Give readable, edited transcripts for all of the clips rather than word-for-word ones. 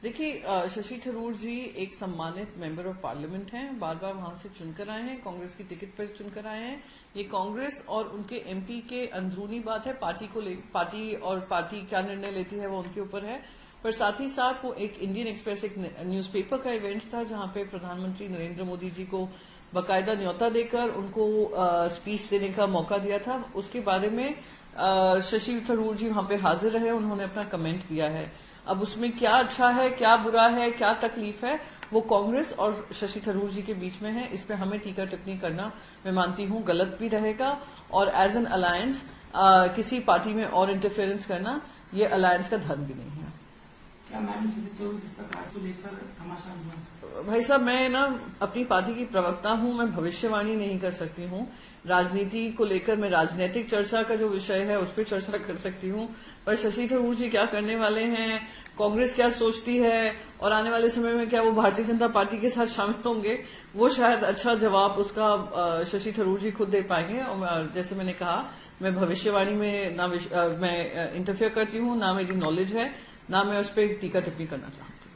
देखिए, शशि थरूर जी एक सम्मानित मेंबर ऑफ पार्लियामेंट हैं, बार बार वहां से चुनकर आए हैं, कांग्रेस की टिकट पर चुनकर आए हैं। ये कांग्रेस और उनके एमपी के अंदरूनी बात है, पार्टी क्या निर्णय लेती है वो उनके ऊपर है। पर साथ ही साथ वो एक इंडियन एक्सप्रेस एक न्यूज़पेपर का इवेंट था जहां पे प्रधानमंत्री नरेंद्र मोदी जी को बाकायदा न्योता देकर उनको स्पीच देने का मौका दिया था। उसके बारे में शशि थरूर जी वहां पे हाजिर रहे, उन्होंने अपना कमेंट दिया है। अब उसमें क्या अच्छा है, क्या बुरा है, क्या तकलीफ है, वो कांग्रेस और शशि थरूर जी के बीच में है। इस पे हमें टीका टिप्पणी करना मैं मानती हूं गलत भी रहेगा, और एज एन अलायंस किसी पार्टी में और इंटरफेरेंस करना ये अलायंस का धर्म भी नहीं है। क्या मैम को लेकर घमासान हुआ? भाई साहब, मैं ना अपनी पार्टी की प्रवक्ता हूं, मैं भविष्यवाणी नहीं कर सकती हूं। राजनीति को लेकर मैं राजनीतिक चर्चा का जो विषय है उस पर चर्चा कर सकती हूं, पर शशि थरूर जी क्या करने वाले हैं, कांग्रेस क्या सोचती है और आने वाले समय में क्या वो भारतीय जनता पार्टी के साथ शामिल होंगे, वो शायद अच्छा जवाब उसका शशि थरूर जी खुद दे पाएंगे। और जैसे मैंने कहा, मैं भविष्यवाणी में ना मैं इंटरफेयर करती हूं, ना मेरी नॉलेज है, ना मैं उस पर टीका टिप्पणी करना चाहती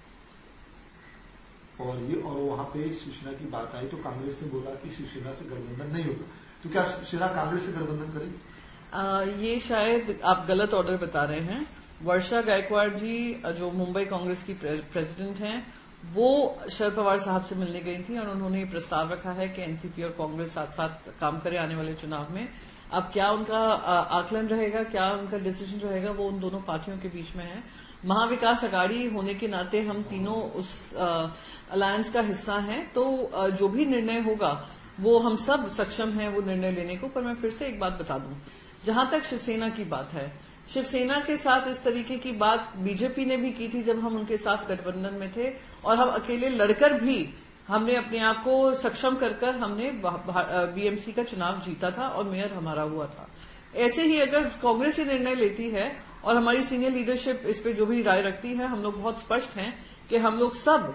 हूं। और वहां पे शिवसेना की बात आई तो कांग्रेस ने बोला कि शिवसेना से गठबंधन नहीं होगा, तो क्या शिवसेना कांग्रेस से गठबंधन करेगी? ये शायद आप गलत ऑर्डर बता रहे हैं। वर्षा गायकवाड़ जी जो मुंबई कांग्रेस की प्रेसिडेंट हैं, वो शरद पवार साहब से मिलने गई थी और उन्होंने ये प्रस्ताव रखा है कि एनसीपी और कांग्रेस साथ साथ काम करे आने वाले चुनाव में। अब क्या उनका आकलन रहेगा, क्या उनका डिसीजन रहेगा, वो उन दोनों पार्टियों के बीच में है। महाविकास अघाड़ी होने के नाते हम तीनों उस अलायंस का हिस्सा हैं, तो जो भी निर्णय होगा वो हम सब सक्षम हैं वो निर्णय लेने को। पर मैं फिर से एक बात बता दूं, जहां तक शिवसेना की बात है, शिवसेना के साथ इस तरीके की बात बीजेपी ने भी की थी जब हम उनके साथ गठबंधन में थे, और हम अकेले लड़कर भी हमने अपने आप को सक्षम कर हमने बीएमसी का चुनाव जीता था और मेयर हमारा हुआ था। ऐसे ही अगर कांग्रेस ये निर्णय लेती है और हमारी सीनियर लीडरशिप इस पे जो भी राय रखती है, हम लोग बहुत स्पष्ट हैं कि हम लोग सब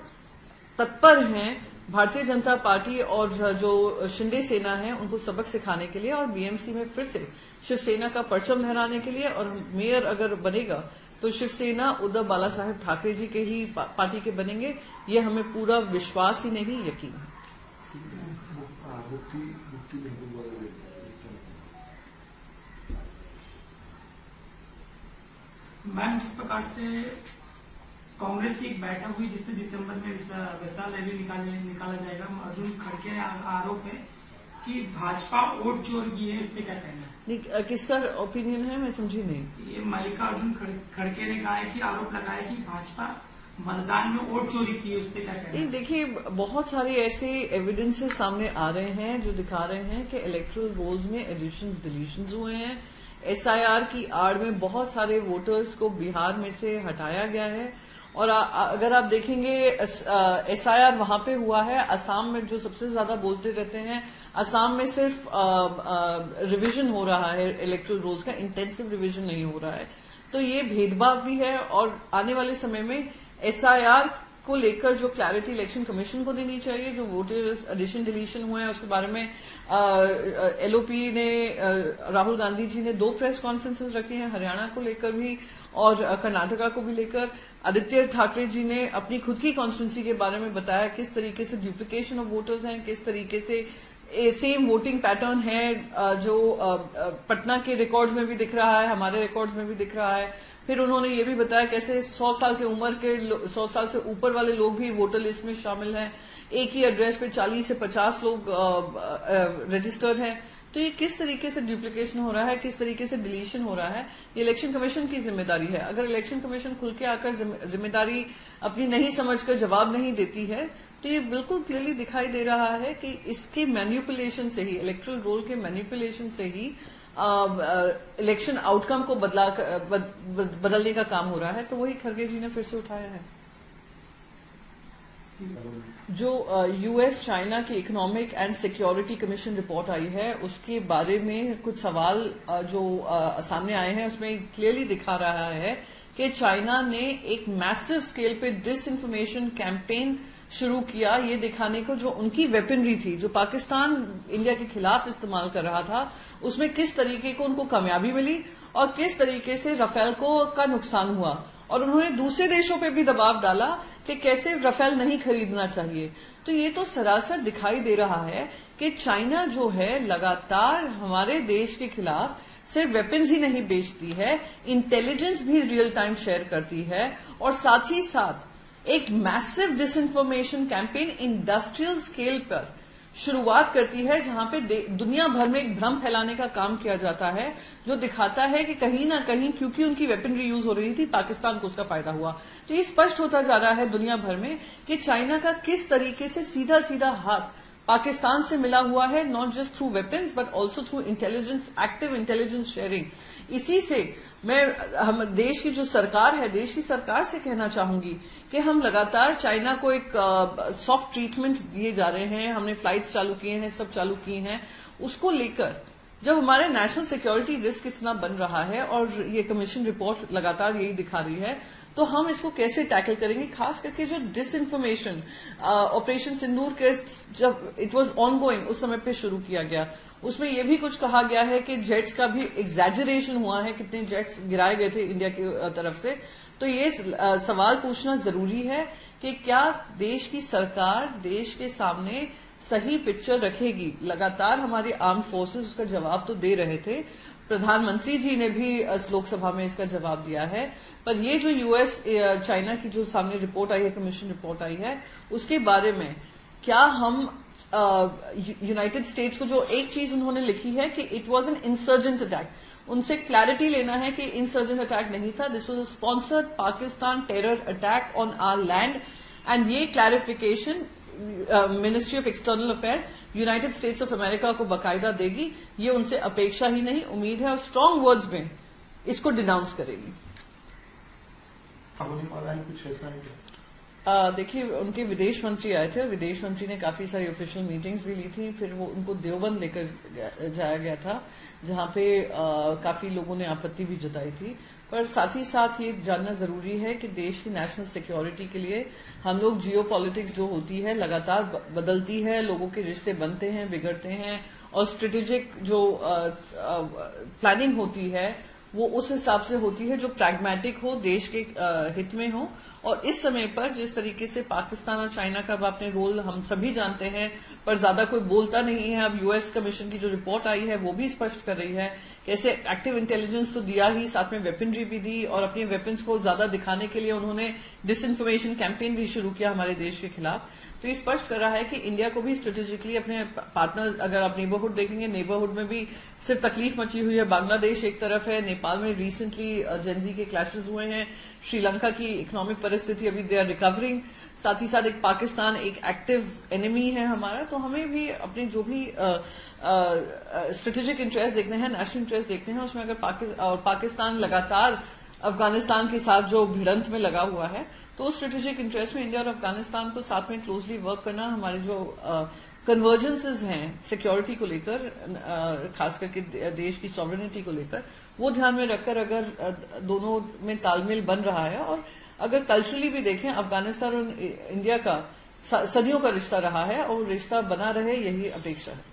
तत्पर हैं भारतीय जनता पार्टी और जो शिंदे सेना है उनको सबक सिखाने के लिए और बीएमसी में फिर से शिवसेना का परचम लहराने के लिए। और मेयर अगर बनेगा तो शिवसेना उद्धव बाला साहेब ठाकरे जी के ही पार्टी के बनेंगे, ये हमें पूरा विश्वास ही नहीं यकीन है। मैम, जिस प्रकार से कांग्रेस की एक बैठक हुई जिसमें दिसंबर में विशाल रैली निकाला जाएगा, अर्जुन खड़गे आरोप है कि भाजपा वोट चोर की है, इस पे क्या कहना है? किसका ओपिनियन है, मैं समझी नहीं। ये मल्लिकार्जुन खड़गे ने कहा है कि आरोप लगाया कि भाजपा मतदान में वोट चोरी की है, उस पे क्या कहना है? देखिए, बहुत सारे ऐसे एविडेंसेस सामने आ रहे हैं जो दिखा रहे हैं कि इलेक्टोरल रोल्स में एडिशंस डिलीशंस हुए हैं। एसआईआर की आड़ में बहुत सारे वोटर्स को बिहार में से हटाया गया है, और अगर आप देखेंगे एसआईआर वहां पे हुआ है, असम में जो सबसे ज्यादा बोलते रहते हैं, असम में सिर्फ रिवीजन हो रहा है इलेक्टोरल रोल्स का, इंटेंसिव रिवीजन नहीं हो रहा है। तो ये भेदभाव भी है, और आने वाले समय में एसआईआर को लेकर जो क्लैरिटी इलेक्शन कमीशन को देनी चाहिए, जो वोटर्स एडिशन डिलीशन हुए हैं उसके बारे में एलओपी ने राहुल गांधी जी ने 2 प्रेस कॉन्फ्रेंसेस रखी हैं, हरियाणा को लेकर भी और कर्नाटका को भी लेकर। आदित्य ठाकरे जी ने अपनी खुद की कॉन्स्टिट्यूंसी के बारे में बताया किस तरीके से डुप्लीकेशन ऑफ वोटर्स हैं, किस तरीके से सेम वोटिंग पैटर्न है जो पटना के रिकॉर्ड्स में भी दिख रहा है, हमारे रिकॉर्ड्स में भी दिख रहा है। फिर उन्होंने ये भी बताया कैसे 100 साल के उम्र के 100 साल से ऊपर वाले लोग भी वोटर लिस्ट में शामिल हैं, एक ही एड्रेस पे 40 से 50 लोग रजिस्टर्ड हैं। तो ये किस तरीके से डुप्लीकेशन हो रहा है, किस तरीके से डिलीशन हो रहा है, ये इलेक्शन कमीशन की जिम्मेदारी है। अगर इलेक्शन कमीशन खुल के आकर जिम्मेदारी अपनी नहीं समझकर जवाब नहीं देती है, तो ये बिल्कुल क्लियरली दिखाई दे रहा है कि इसके मैनिपुलेशन से ही, इलेक्टोरल रोल के मैनिपुलेशन से ही इलेक्शन आउटकम को बदलने का काम हो रहा है। तो वही खड़गे जी ने फिर से उठाया है। जो यूएस चाइना की economic and security commission report आई है, उसके बारे में कुछ सवाल जो सामने आए हैं, उसमें क्लियरली दिखा रहा है कि चाइना ने एक मैसिव स्केल पे डिसइंफॉर्मेशन कैंपेन शुरू किया, ये दिखाने को जो उनकी वेपनरी थी जो पाकिस्तान इंडिया के खिलाफ इस्तेमाल कर रहा था, उसमें किस तरीके को उनको कामयाबी मिली और किस तरीके से राफेल को का नुकसान हुआ। और उन्होंने दूसरे देशों पे भी दबाव डाला कि कैसे राफेल नहीं खरीदना चाहिए। तो ये तो सरासर दिखाई दे रहा है कि चाइना जो है लगातार हमारे देश के खिलाफ सिर्फ वेपन्स ही नहीं बेचती है, इंटेलिजेंस भी रियल टाइम शेयर करती है और साथ ही साथ एक massive disinformation campaign industrial scale पर शुरुआत करती है, जहां पे दुनिया भर में एक भ्रम फैलाने का काम किया जाता है, जो दिखाता है कि कहीं ना कहीं क्योंकि उनकी वेपनरी यूज हो रही थी, पाकिस्तान को उसका फायदा हुआ। तो ये स्पष्ट होता जा रहा है दुनिया भर में कि चाइना का किस तरीके से सीधा सीधा हाथ पाकिस्तान से मिला हुआ है, not just through weapons but also through intelligence, active intelligence sharing. इसी से हम देश की जो सरकार है, देश की सरकार से कहना चाहूंगी कि हम लगातार चाइना को एक सॉफ्ट ट्रीटमेंट दिए जा रहे हैं, हमने फ्लाइट्स चालू किए हैं, सब चालू किए हैं। उसको लेकर जब हमारे नेशनल सिक्योरिटी रिस्क इतना बन रहा है और ये कमीशन रिपोर्ट लगातार यही दिखा रही है, तो हम इसको कैसे टैकल करेंगे। खास करके जो डिसइंफॉर्मेशन ऑपरेशन सिंदूर के जब इट वाज ऑनगोइंग उस समय पे शुरू किया गया, उसमें यह भी कुछ कहा गया है कि जेट्स का भी एग्जैजरेशन हुआ है, कितने जेट्स गिराए गए थे इंडिया की तरफ से। तो ये सवाल पूछना जरूरी है कि क्या देश की सरकार देश के सामने सही पिक्चर रखेगी। लगातार हमारी आर्म फोर्सेस उसका जवाब तो दे रहे थे, प्रधानमंत्री जी ने भी लोकसभा में इसका जवाब दिया है, पर ये जो यूएस चाइना की जो सामने रिपोर्ट आई है, कमीशन रिपोर्ट आई है, उसके बारे में क्या हम यूनाइटेड स्टेट्स को जो एक चीज उन्होंने लिखी है कि it was an insurgent attack, उनसे क्लैरिटी लेना है कि इंसर्जेंट अटैक नहीं था, this was a sponsored Pakistan terror attack on our land. And ये clarification ministry of external affairs United States of America को बाकायदा देगी। ये उनसे अपेक्षा ही नहीं, उम्मीद है, और स्ट्रांग वर्ड्स में इसको डिनाउंस करेगी। कुछ ऐसा नहीं। देखिए, उनके विदेश मंत्री आए थे और विदेश मंत्री ने काफी सारी ऑफिशियल मीटिंग्स भी ली थी। फिर वो उनको देवबंद लेकर जाया गया था, जहां पे काफी लोगों ने आपत्ति भी जताई थी। पर साथ ही साथ ये जानना जरूरी है कि देश की नेशनल सिक्योरिटी के लिए हम लोग जियो पॉलिटिक्स जो होती है लगातार बदलती है, लोगों के रिश्ते बनते हैं, बिगड़ते हैं, और स्ट्रेटेजिक जो प्लानिंग होती है वो उस हिसाब से होती है जो प्रैग्मेटिक हो, देश के हित में हो। और इस समय पर जिस तरीके से पाकिस्तान और चाइना का अपने रोल हम सभी जानते हैं, पर ज्यादा कोई बोलता नहीं है। अब यूएस कमीशन की जो रिपोर्ट आई है वो भी स्पष्ट कर रही है कि ऐसे एक्टिव इंटेलिजेंस तो दिया ही, साथ में वेपनरी भी दी, और अपने वेपन्स को ज्यादा दिखाने के लिए उन्होंने डिसइंफॉर्मेशन कैंपेन भी शुरू किया हमारे देश के खिलाफ। तो ये स्पष्ट कर रहा है कि इंडिया को भी स्ट्रेटेजिकली अपने पार्टनर, अगर आप नेबरहुड देखेंगे, नेबरहुड में भी सिर्फ तकलीफ मची हुई है। बांग्लादेश एक तरफ है, नेपाल में रिसेंटली जेनजी के क्लैशेस हुए हैं, श्रीलंका की इकोनॉमिक परिस्थिति अभी दे आर रिकवरिंग, साथ ही साथ एक पाकिस्तान एक एक्टिव एनिमी है हमारा। तो हमें भी अपने जो भी स्ट्रेटेजिक इंटरेस्ट देखने हैं, नेशनल इंटरेस्ट देखने हैं, उसमें अगर पाकिस्तान लगातार अफगानिस्तान के साथ जो भिड़ंत में लगा हुआ है, तो स्ट्रेटेजिक इंटरेस्ट में इंडिया और अफगानिस्तान को साथ में क्लोजली वर्क करना, हमारे जो कन्वर्जेंसेज हैं सिक्योरिटी को लेकर, खास करके देश की सॉवरेनिटी को लेकर, वो ध्यान में रखकर अगर दोनों में तालमेल बन रहा है, और अगर कल्चरली भी देखें, अफगानिस्तान और इंडिया का सदियों का रिश्ता रहा है और रिश्ता बना रहे, यही अपेक्षा है।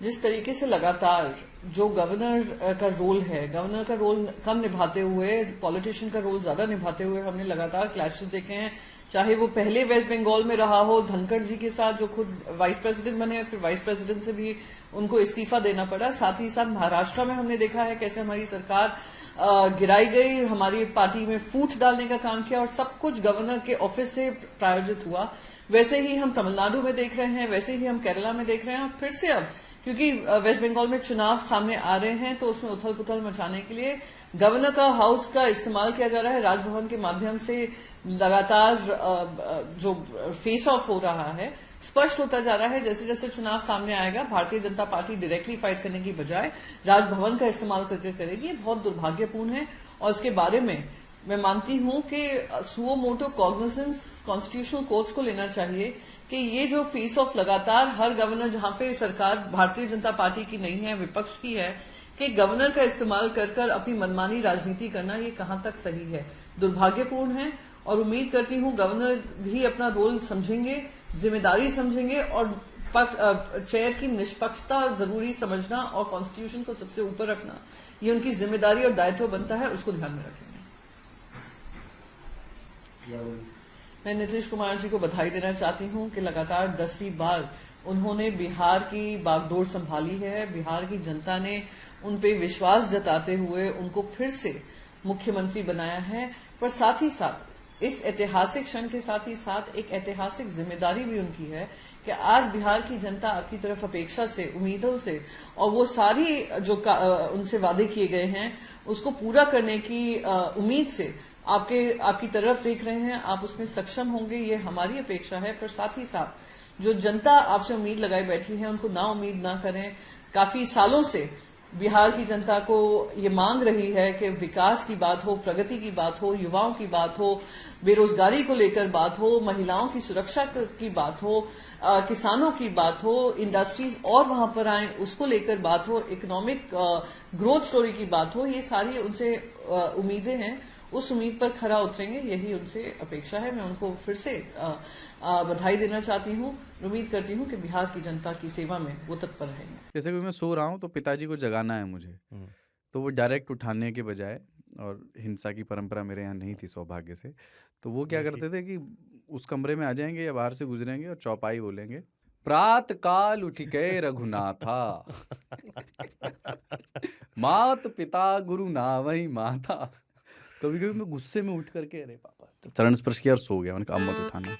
जिस तरीके से लगातार जो गवर्नर का रोल है, गवर्नर का रोल कम निभाते हुए पॉलिटिशियन का रोल ज्यादा निभाते हुए हमने लगातार क्लैशेस देखे हैं, चाहे वो पहले वेस्ट बंगाल में रहा हो धनखड़ जी के साथ, जो खुद वाइस प्रेसिडेंट बने, फिर वाइस प्रेसिडेंट से भी उनको इस्तीफा देना पड़ा। साथ ही साथ महाराष्ट्र में हमने देखा है कैसे हमारी सरकार गिराई गई, हमारी पार्टी में फूट डालने का काम किया, और सब कुछ गवर्नर के ऑफिस से प्रायोजित हुआ। वैसे ही हम तमिलनाडु में देख रहे हैं, वैसे ही हम केरला में देख रहे हैं, और फिर से अब क्योंकि वेस्ट बंगाल में चुनाव सामने आ रहे हैं, तो उसमें उथल पुथल मचाने के लिए गवर्नर का हाउस का इस्तेमाल किया जा रहा है। राजभवन के माध्यम से लगातार जो फेस ऑफ हो रहा है, स्पष्ट होता जा रहा है जैसे जैसे चुनाव सामने आएगा, Bharatiya Janata party directly fight करने की बजाय राजभवन का इस्तेमाल करके करेगी। ये बहुत दुर्भाग्यपूर्ण है, और इसके बारे में मैं मानती हूं कि suo motu cognizance constitutional courts को लेना चाहिए कि ये जो फेस ऑफ लगातार हर गवर्नर, जहां पे सरकार भारतीय जनता पार्टी की नहीं है, विपक्ष की है, कि गवर्नर का इस्तेमाल कर कर अपनी मनमानी राजनीति करना, ये कहां तक सही है, दुर्भाग्यपूर्ण है। और उम्मीद करती हूं गवर्नर भी अपना रोल समझेंगे, जिम्मेदारी समझेंगे, और चेयर की निष्पक्षता जरूरी समझना और कॉन्स्टिट्यूशन को सबसे ऊपर रखना, ये उनकी जिम्मेदारी और दायित्व बनता है, उसको ध्यान में रखेंगे। मैं नीतीश कुमार जी को बधाई देना चाहती हूं कि लगातार 10वीं बार उन्होंने बिहार की बागडोर संभाली है। बिहार की जनता ने उन पे विश्वास जताते हुए उनको फिर से मुख्यमंत्री बनाया है। पर साथ ही साथ इस ऐतिहासिक क्षण के साथ ही साथ एक ऐतिहासिक जिम्मेदारी भी उनकी है कि आज बिहार की जनता आपकी तरफ अपेक्षा से, उम्मीदों से और वो सारी जो उनसे वादे किए गए हैं उसको पूरा करने की उम्मीद से आपकी तरफ देख रहे हैं। आप उसमें सक्षम होंगे, ये हमारी अपेक्षा है। पर साथ ही साथ जो जनता आपसे उम्मीद लगाए बैठी है उनको ना उम्मीद ना करें। काफी सालों से बिहार की जनता को ये मांग रही है कि विकास की बात हो, प्रगति की बात हो, युवाओं की बात हो, बेरोजगारी को लेकर बात हो, महिलाओं की सुरक्षा की बात हो, किसानों की बात हो, इंडस्ट्रीज और वहां पर आए उसको लेकर बात हो, इकोनॉमिक ग्रोथ स्टोरी की बात हो। ये सारी उनसे उम्मीदें हैं, उस उम्मीद पर खरा उतरेंगे, यही उनसे अपेक्षा है। मैं उनको फिर से बधाई देना चाहती हूँ। उम्मीद करती हूँ कि बिहार की जनता की सेवा में वो तत्पर रहेंगे। जैसे कि मैं सो रहा हूँ तो पिताजी को जगाना है मुझे, तो वो डायरेक्ट उठाने के बजाय, और हिंसा की परंपरा मेरे यहाँ नहीं थी सौभाग्य से, तो वो क्या करते थे कि उस कमरे में आ जाएंगे या बाहर से गुजरेंगे और चौपाई बोलेंगे, प्रात काल उठ के रघुनाथा मात पिता गुरु नावही माता। कभी कभी मैं गुस्से में उठ करके अरे पापा चरण स्पर्श किया और सो गया। मैंने कहा अब मत उठाना।